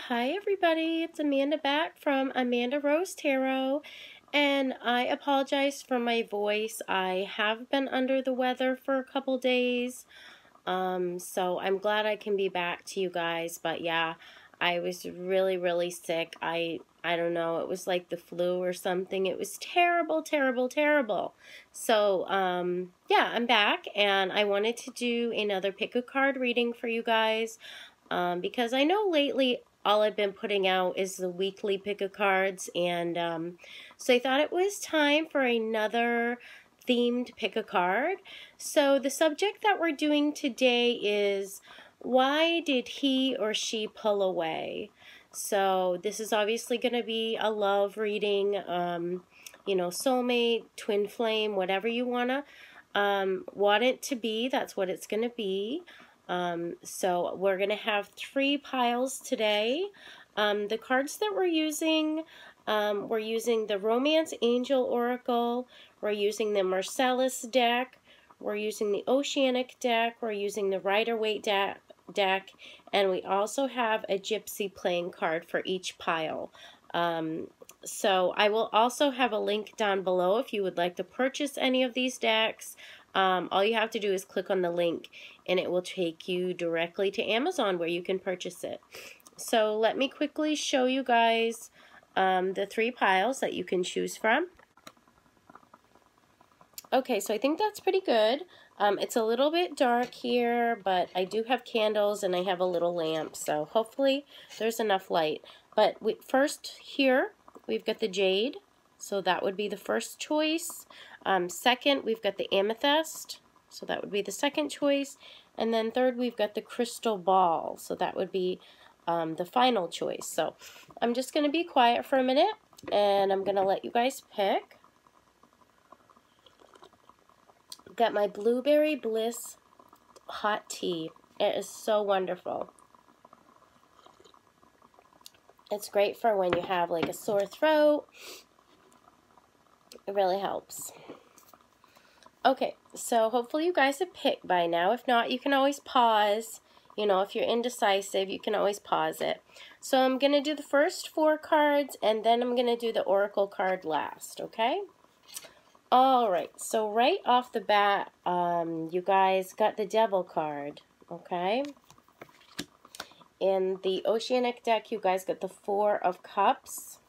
Hi everybody, it's Amanda back from Amanda Rose Tarot, and I apologize for my voice. I have been under the weather for a couple days, so I'm glad I can be back to you guys. But yeah, I was really sick. I don't know, it was like the flu or something. It was terrible. So yeah, I'm back, and I wanted to do another pick a card reading for you guys. Because I know lately all I've been putting out is the weekly pick a cards, and so I thought it was time for another themed pick a card. So the subject that we're doing today is, why did he or she pull away? So this is obviously going to be a love reading, you know, soulmate, twin flame, whatever you want it to be, that's what it's going to be. So we're going to have 3 piles today. The cards that we're using the Romance Angel Oracle, we're using the Marcellus deck, we're using the Oceanic deck, we're using the Rider-Waite deck, and we also have a Gypsy playing card for each pile. So I will also have a link down below if you would like to purchase any of these decks. All you have to do is click on the link and it will take you directly to Amazon where you can purchase it. So let me quickly show you guys the 3 piles that you can choose from. Okay, so I think that's pretty good. It's a little bit dark here, but I do have candles and I have a little lamp, so hopefully there's enough light. But first here, we've got the Jade, so that would be the first choice. Second, we've got the Amethyst, so that would be the second choice. And then third, we've got the Crystal Ball, so that would be the final choice. So I'm just going to be quiet for a minute, and I'm going to let you guys pick. Got my Blueberry Bliss hot tea. It is so wonderful. It's great for when you have like a sore throat. It really helps. Okay, so hopefully you guys have picked by now. If not, you can always pause. You know, if you're indecisive, you can always pause it. So I'm going to do the first 4 cards, and then I'm going to do the Oracle card last, okay? Alright, so right off the bat, you guys got the Devil card, okay? In the Oceanic deck, you guys got the 4 of Cups.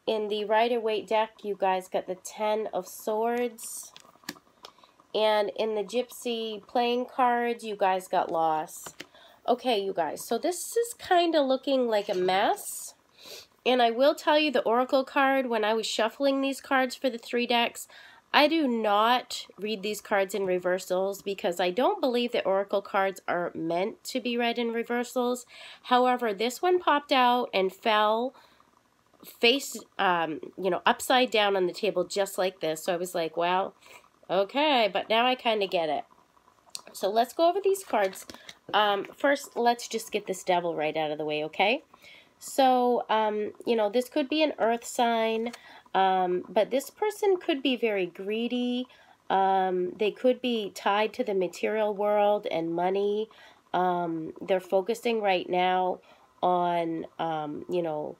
In the Rider-Waite deck, you guys got the 10 of Swords. And in the Gypsy playing cards, you guys got Loss. Okay, you guys, so this is kind of looking like a mess. And I will tell you, the Oracle card, when I was shuffling these cards for the 3 decks, I do not read these cards in reversals because I don't believe that Oracle cards are meant to be read in reversals. However, this one popped out and fell face, you know, upside down on the table just like this. So I was like, well, okay, but now I kind of get it. So let's go over these cards. First, let's just get this Devil right out of the way, okay? So, you know, this could be an earth sign, but this person could be very greedy. They could be tied to the material world and money. They're focusing right now on, you know,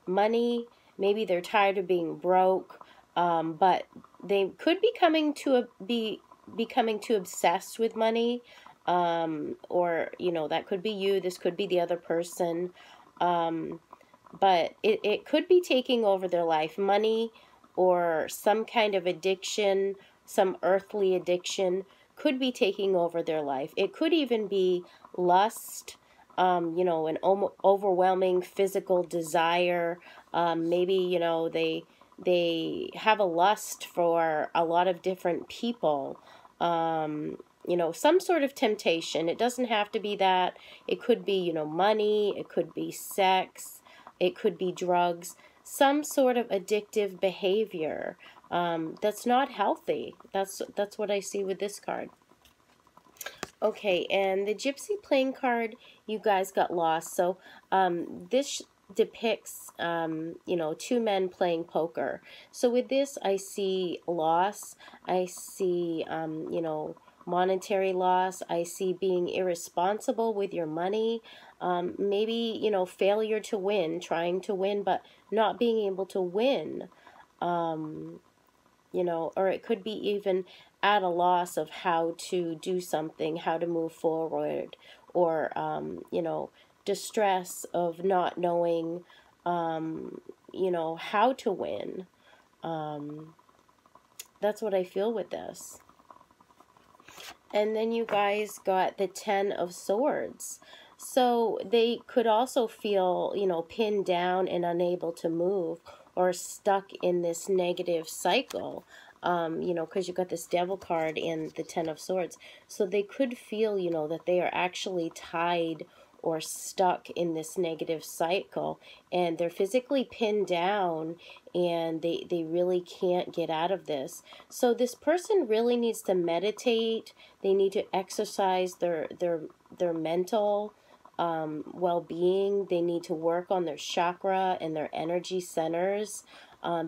money. Maybe they're tired of being broke, but they could be becoming too obsessed with money, or, you know, that could be you. This could be the other person. But it could be taking over their life. Money or some kind of addiction, some earthly addiction could be taking over their life. It could even be lust, you know, an overwhelming physical desire. Maybe, you know, they have a lust for a lot of different people. You know, some sort of temptation. It doesn't have to be that. It could be, you know, money. It could be sex. It could be drugs. Some sort of addictive behavior that's not healthy. That's what I see with this card. Okay, and the Gypsy playing card, you guys got Lost. So this depicts, you know, 2 men playing poker. So with this, I see loss. I see, you know, monetary loss. I see being irresponsible with your money. Maybe, you know, failure to win, trying to win, but not being able to win. You know, or it could be even at a loss of how to do something, how to move forward, or, you know, distress of not knowing, you know, how to win. That's what I feel with this. And then you guys got the Ten of Swords. So they could also feel, you know, pinned down and unable to move, or stuck in this negative cycle. You know, because you got this Devil card and the Ten of Swords. So they could feel, you know, that they are actually tied or stuck in this negative cycle, and they're physically pinned down, and they really can't get out of this. So this person really needs to meditate. They need to exercise their mental well-being. They need to work on their chakra and their energy centers,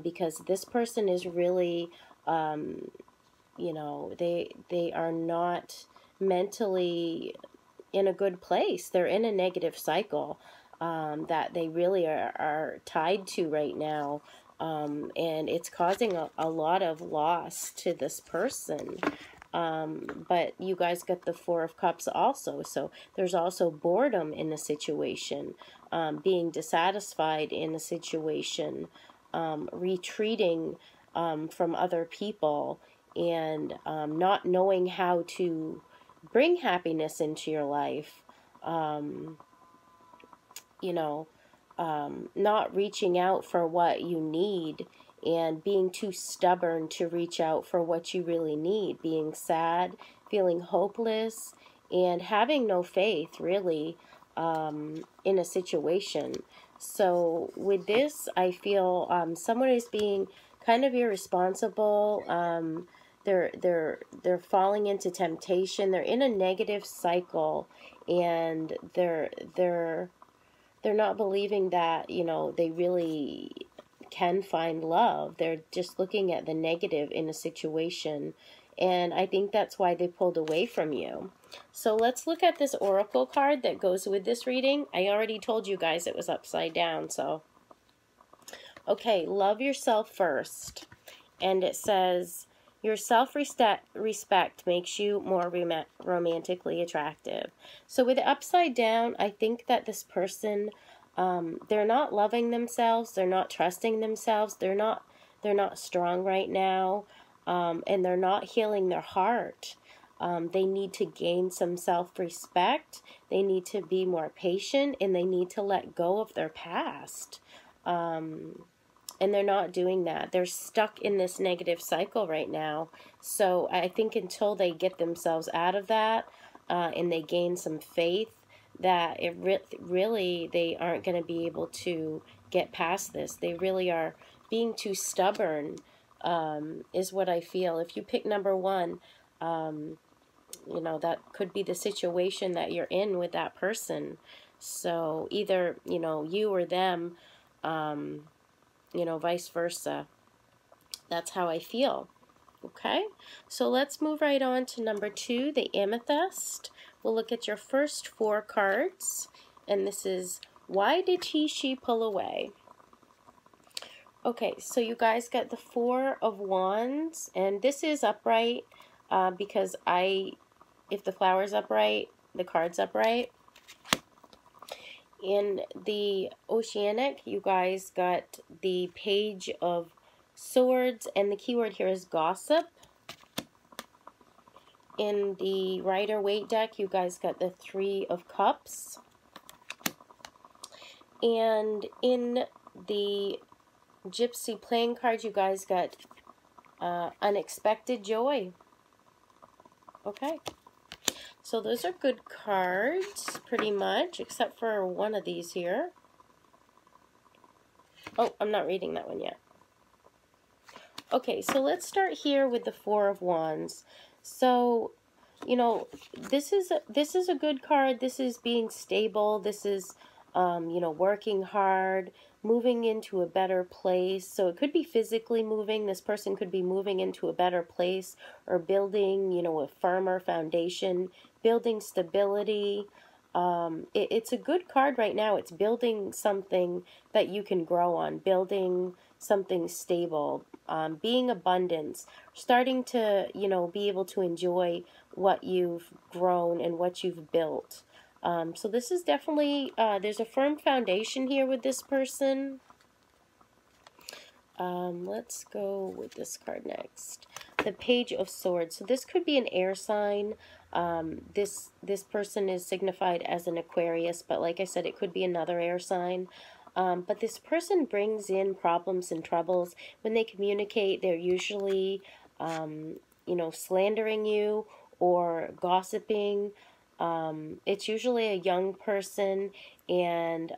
because this person is really, you know, they are not mentally in a good place. They're in a negative cycle that they really are tied to right now. And it's causing a lot of loss to this person. But you guys got the Four of Cups also. So there's also boredom in the situation, being dissatisfied in a situation, retreating from other people, and not knowing how to bring happiness into your life, you know, not reaching out for what you need, and being too stubborn to reach out for what you really need, being sad, feeling hopeless, and having no faith, really, in a situation. So with this, I feel someone is being kind of irresponsible. They're falling into temptation. They're in a negative cycle, and they're not believing that, you know, they really can find love. They're just looking at the negative in a situation, and I think that's why they pulled away from you. So let's look at this oracle card that goes with this reading. I already told you guys it was upside down, so okay, love yourself first. And it says, your self-respect makes you more romantically attractive. So with the upside down, I think that this person, they're not loving themselves. They're not trusting themselves. They're not strong right now. And they're not healing their heart. They need to gain some self-respect. They need to be more patient, and they need to let go of their past. And they're not doing that. They're stuck in this negative cycle right now. So I think until they get themselves out of that, and they gain some faith, that it really they aren't going to be able to get past this. They really are being too stubborn, is what I feel. If you pick number one, you know, that could be the situation that you're in with that person. So either, you know, you or them, you know, vice versa. That's how I feel. Okay, so let's move right on to number two, the Amethyst. We'll look at your first four cards, and this is, why did she pull away? Okay, so you guys got the Four of Wands, and this is upright, because if the flower's upright, the card's upright. In the Oceanic, you guys got the Page of Swords, and the keyword here is gossip. In the Rider-Waite deck, you guys got the Three of Cups. And in the Gypsy playing card, you guys got Unexpected Joy. Okay. So those are good cards, pretty much, except for one of these here. Oh, I'm not reading that one yet. Okay, so let's start here with the Four of Wands. So, you know, this is a good card. This is being stable. This is, you know, working hard, moving into a better place. So it could be physically moving. This person could be moving into a better place, or building, you know, a firmer foundation, building stability. It's a good card right now. It's building something that you can grow on, building something stable, being abundance, starting to, be able to enjoy what you've grown and what you've built. So this is definitely, there's a firm foundation here with this person. Let's go with this card next. The Page of Swords. So this could be an air sign. This person is signified as an Aquarius, but like I said, it could be another air sign. But this person brings in problems and troubles. When they communicate, they're usually, slandering you or gossiping. It's usually a young person, and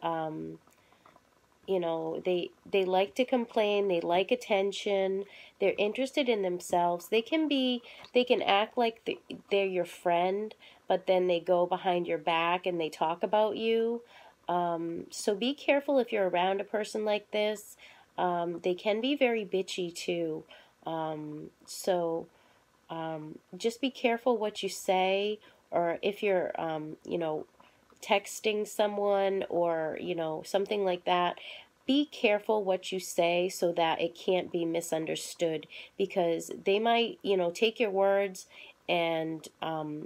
they like to complain, they like attention, they're interested in themselves. They can act like they're your friend, but then they go behind your back and they talk about you. So be careful if you're around a person like this. They can be very bitchy too. Just be careful what you say, or if you're texting someone, or something like that, be careful what you say so that it can't be misunderstood, because they might take your words and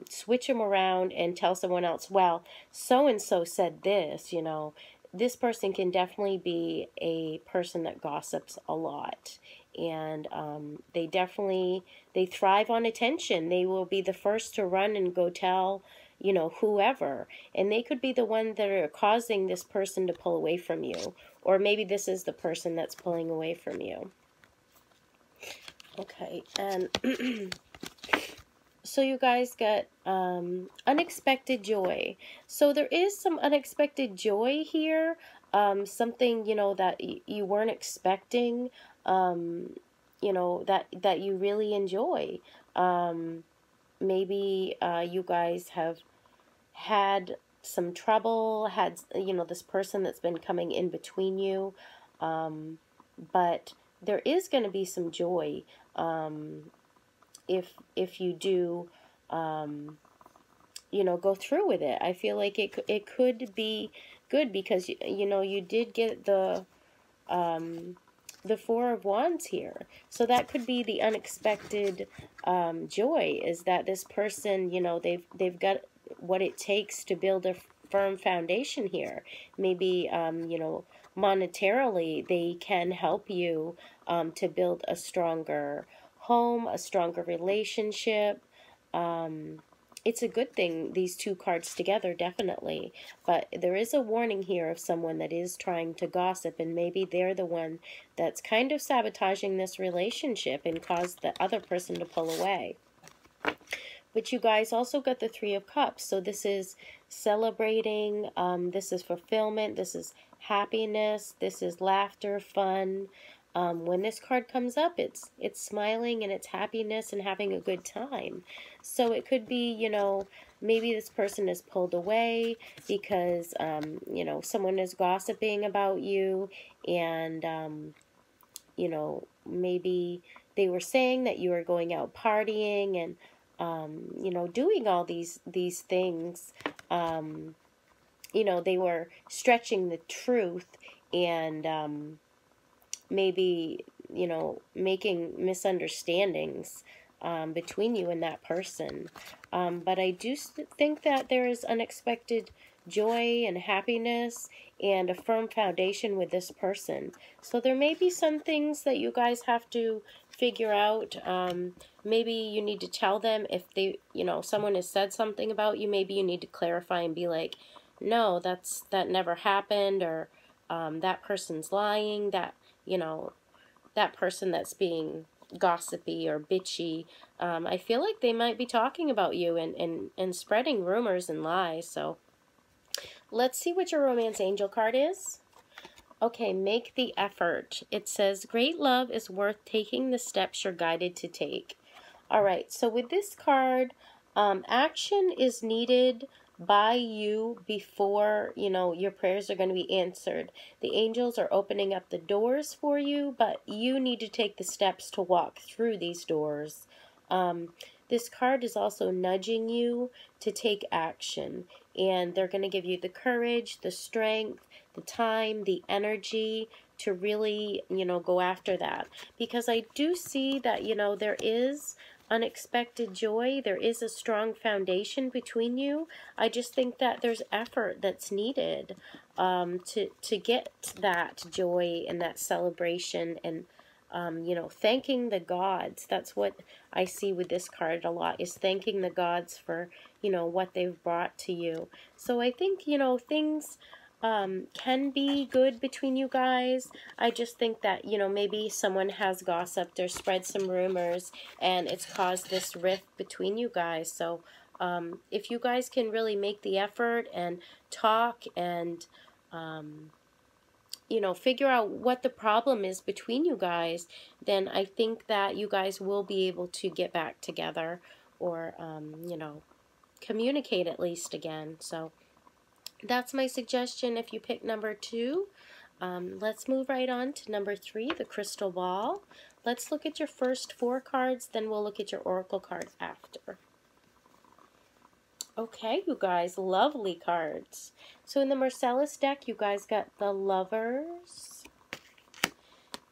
switch them around and tell someone else, well, so and so said this. This person can definitely be a person that gossips a lot, and they thrive on attention. They will be the first to run and go tell whoever, and they could be the one that are causing this person to pull away from you, or maybe this is the person that's pulling away from you. Okay, and so you guys get unexpected joy. So there is some unexpected joy here, something that you weren't expecting, that you really enjoy. Maybe you guys have had some trouble, had this person that's been coming in between you, but there is going to be some joy if you do go through with it. I feel like it could be good, because you did get the Four of Wands here. So that could be the unexpected joy, is that this person, they've got what it takes to build a firm foundation here. Maybe, monetarily, they can help you to build a stronger home, a stronger relationship. It's a good thing, these two cards together, definitely. But there is a warning here of someone that is trying to gossip, and maybe they're the one that's kind of sabotaging this relationship and caused the other person to pull away. But you guys also got the Three of Cups. So this is celebrating, this is fulfillment, this is happiness, this is laughter, fun. When this card comes up, it's smiling and it's happiness and having a good time. So it could be, maybe this person is pulled away because, someone is gossiping about you, and, maybe they were saying that you were going out partying and, doing all these things. They were stretching the truth, and, maybe, making misunderstandings between you and that person. But I do think that there is unexpected joy and happiness and a firm foundation with this person. So there may be some things that you guys have to figure out. Maybe you need to tell them if they, someone has said something about you. Maybe you need to clarify and be like, no, that never happened, or that person's lying, that that person that's being gossipy or bitchy, I feel like they might be talking about you and spreading rumors and lies. So let's see what your romance angel card is. Okay, make the effort. It says, great love is worth taking the steps you're guided to take. All right, so with this card, action is needed by you before, your prayers are going to be answered. The angels are opening up the doors for you, but you need to take the steps to walk through these doors. this card is also nudging you to take action, and they're going to give you the courage, the strength, the time, the energy to really, go after that. Because I do see that, there is unexpected joy. There is a strong foundation between you. I just think that there's effort that's needed to get that joy and that celebration, and thanking the gods. That's what I see with this card a lot, is thanking the gods for, what they've brought to you. So I think, things can be good between you guys. I just think that, maybe someone has gossiped or spread some rumors, and it's caused this rift between you guys. So if you guys can really make the effort and talk and figure out what the problem is between you guys, then I think that you guys will be able to get back together, or, communicate at least again. So that's my suggestion if you pick number 2. Let's move right on to number 3, the crystal ball. Let's look at your first 4 cards, then we'll look at your oracle card after. Okay, you guys, lovely cards. So in the Marcellus deck, you guys got the Lovers.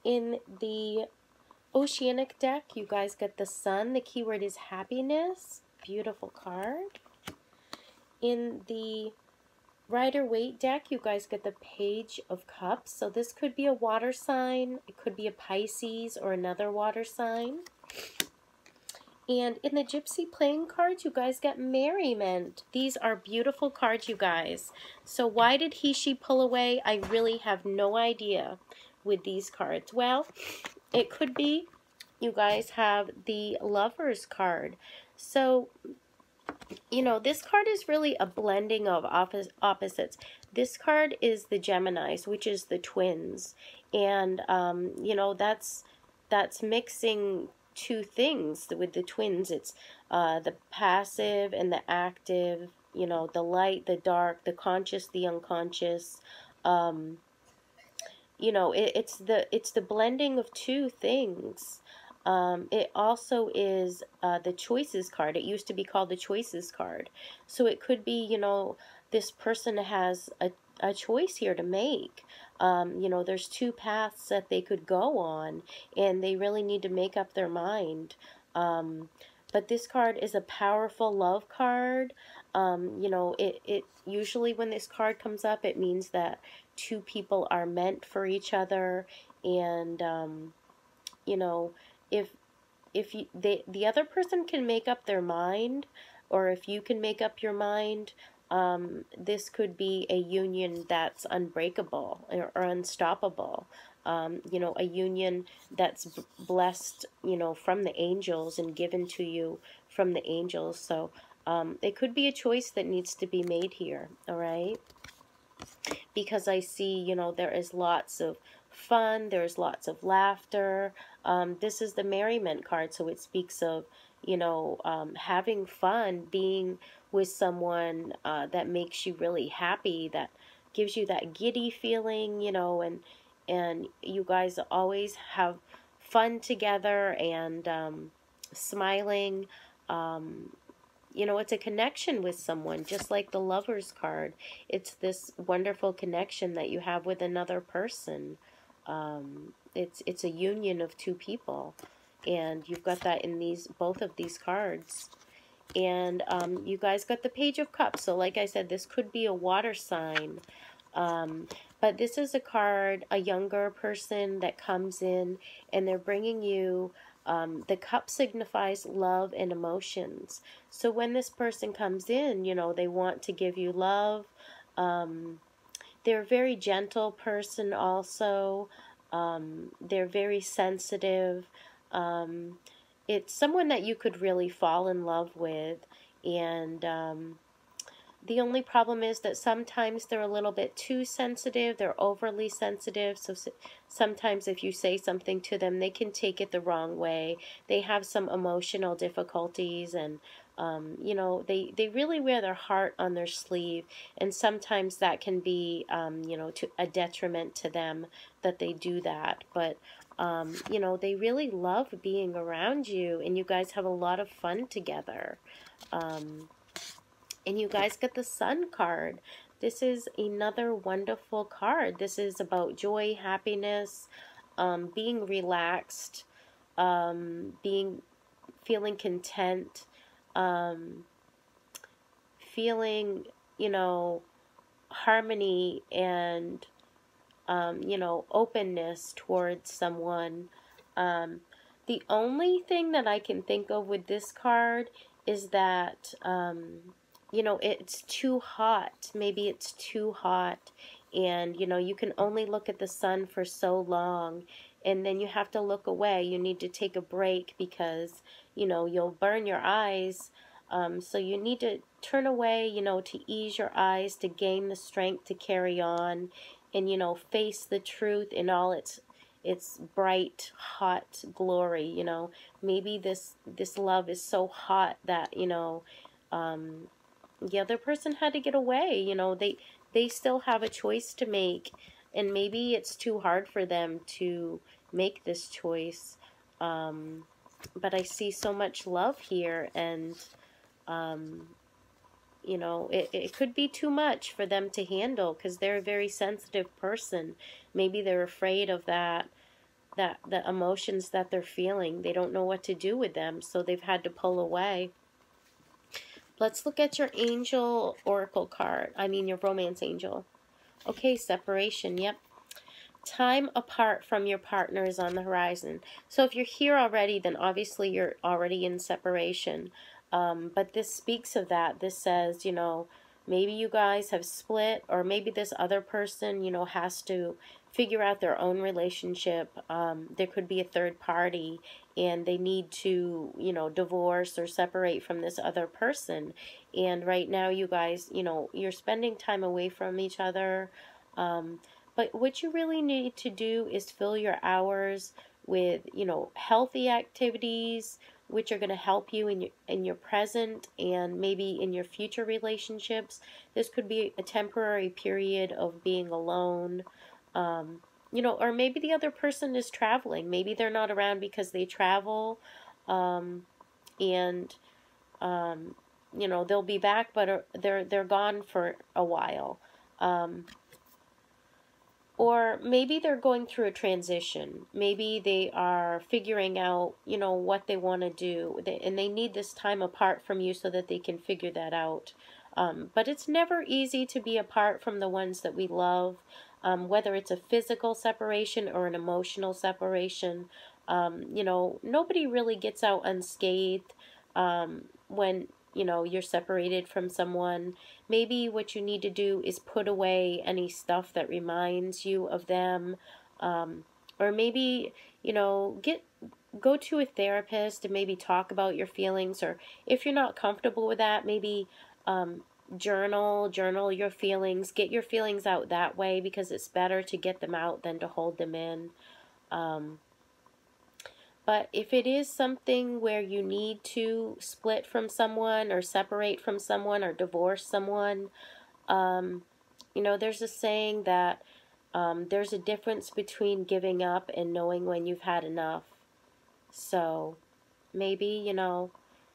In the Oceanic deck, you guys got the Sun. The keyword is happiness. Beautiful card. In the Rider-Waite deck, you guys get the Page of Cups. So this could be a water sign. It could be a Pisces or another water sign. And in the Gypsy playing cards, you guys get Merriment. These are beautiful cards, you guys. So why did he, she pull away? I really have no idea with these cards. Well, it could be you guys have the Lovers card. So, this card is really a blending of opposites. This card is the Geminis, which is the twins. And, that's mixing 2 things with the twins. It's the passive and the active, the light, the dark, the conscious, the unconscious. It's the blending of 2 things. It also is the Choices card. It used to be called the Choices card. So it could be, this person has a choice here to make. There's 2 paths that they could go on, and they really need to make up their mind. But this card is a powerful love card. It usually when this card comes up, it means that 2 people are meant for each other, and if the other person can make up their mind, or if you can make up your mind, this could be a union that's unbreakable or unstoppable. A union that's blessed, from the angels and given to you from the angels. So it could be a choice that needs to be made here, all right? Because I see, there is lots of fun, there's lots of laughter. This is the Merriment card, so it speaks of, having fun, being with someone that makes you really happy, that gives you that giddy feeling, and you guys always have fun together, and smiling. It's a connection with someone, just like the Lovers card. It's this wonderful connection that you have with another person. It's a union of 2 people, and you've got that in both of these cards. And you guys got the Page of Cups. So like I said, this could be a water sign. But this is a card, a younger person that comes in, and they're bringing you, the cup signifies love and emotions. So when this person comes in, they want to give you love. They're a very gentle person also. They're very sensitive. It's someone that you could really fall in love with. And the only problem is that sometimes they're a little bit too sensitive. They're overly sensitive. So sometimes if you say something to them, they can take it the wrong way. They have some emotional difficulties, and they really wear their heart on their sleeve, and sometimes that can be, to a detriment to them that they do that. But You know, they really love being around you, and you guys have a lot of fun together. And you guys get the Sun card. This is another wonderful card. This is about joy, happiness, being relaxed, feeling content, feeling, you know, harmony and, you know, openness towards someone. The only thing that I can think of with this card is that, you know, it's too hot. Maybe it's too hot. And, you know, you can only look at the sun for so long. And then you have to look away. You need to take a break because, you know, you'll burn your eyes. So you need to turn away, you know, to ease your eyes, to gain the strength to carry on. And, you know, face the truth in all its bright, hot glory. You know, maybe this love is so hot that, you know, the other person had to get away. You know, they still have a choice to make, and maybe it's too hard for them to make this choice. But I see so much love here, and you know, it could be too much for them to handle because they're a very sensitive person. Maybe they're afraid of the emotions that they're feeling. They don't know what to do with them, so they've had to pull away. Let's look at your angel oracle card. I mean your romance angel. Okay, separation. Yep. Time apart from your partner is on the horizon. So if you're here already, then obviously you're already in separation. But this speaks of that. This says, you know, maybe you guys have split, or maybe this other person, you know, has to figure out their own relationship. There could be a third party, and they need to, you know, divorce or separate from this other person. And right now, you guys, you know, you're spending time away from each other. But what you really need to do is fill your hours with, you know, healthy activities, which are going to help you in your present and maybe in your future relationships. This could be a temporary period of being alone, you know, or maybe the other person is traveling. Maybe they're not around because they travel, and you know, they'll be back, but they're gone for a while. Or maybe they're going through a transition. Maybe they are figuring out, you know, what they want to do. And they need this time apart from you so that they can figure that out. But it's never easy to be apart from the ones that we love, whether it's a physical separation or an emotional separation. You know, nobody really gets out unscathed when, you know, you're separated from someone. Maybe what you need to do is put away any stuff that reminds you of them, or maybe, you know, go to a therapist and maybe talk about your feelings, or if you're not comfortable with that, maybe journal your feelings, get your feelings out that way, because it's better to get them out than to hold them in. But if it is something where you need to split from someone or separate from someone or divorce someone, you know, there's a saying that there's a difference between giving up and knowing when you've had enough. So maybe, you know,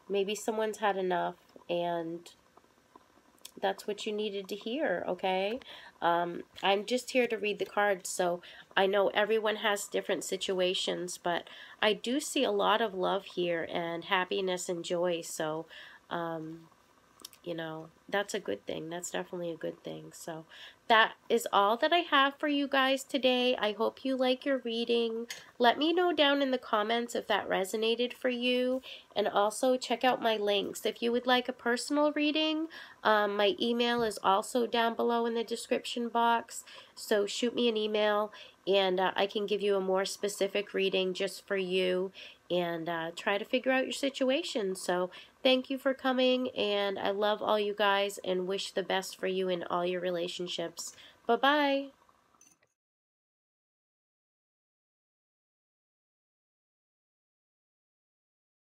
maybe someone's had enough, and that's what you needed to hear, okay? I'm just here to read the cards, so I know everyone has different situations, but I do see a lot of love here and happiness and joy, so, you know, that's a good thing. That's definitely a good thing. So that is all that I have for you guys today. I hope you like your reading. Let me know down in the comments if that resonated for you, and also check out my links. If you would like a personal reading, my email is also down below in the description box, so shoot me an email and I can give you a more specific reading just for you, and try to figure out your situation. So thank you for coming, and I love all you guys and wish the best for you in all your relationships. Bye-bye.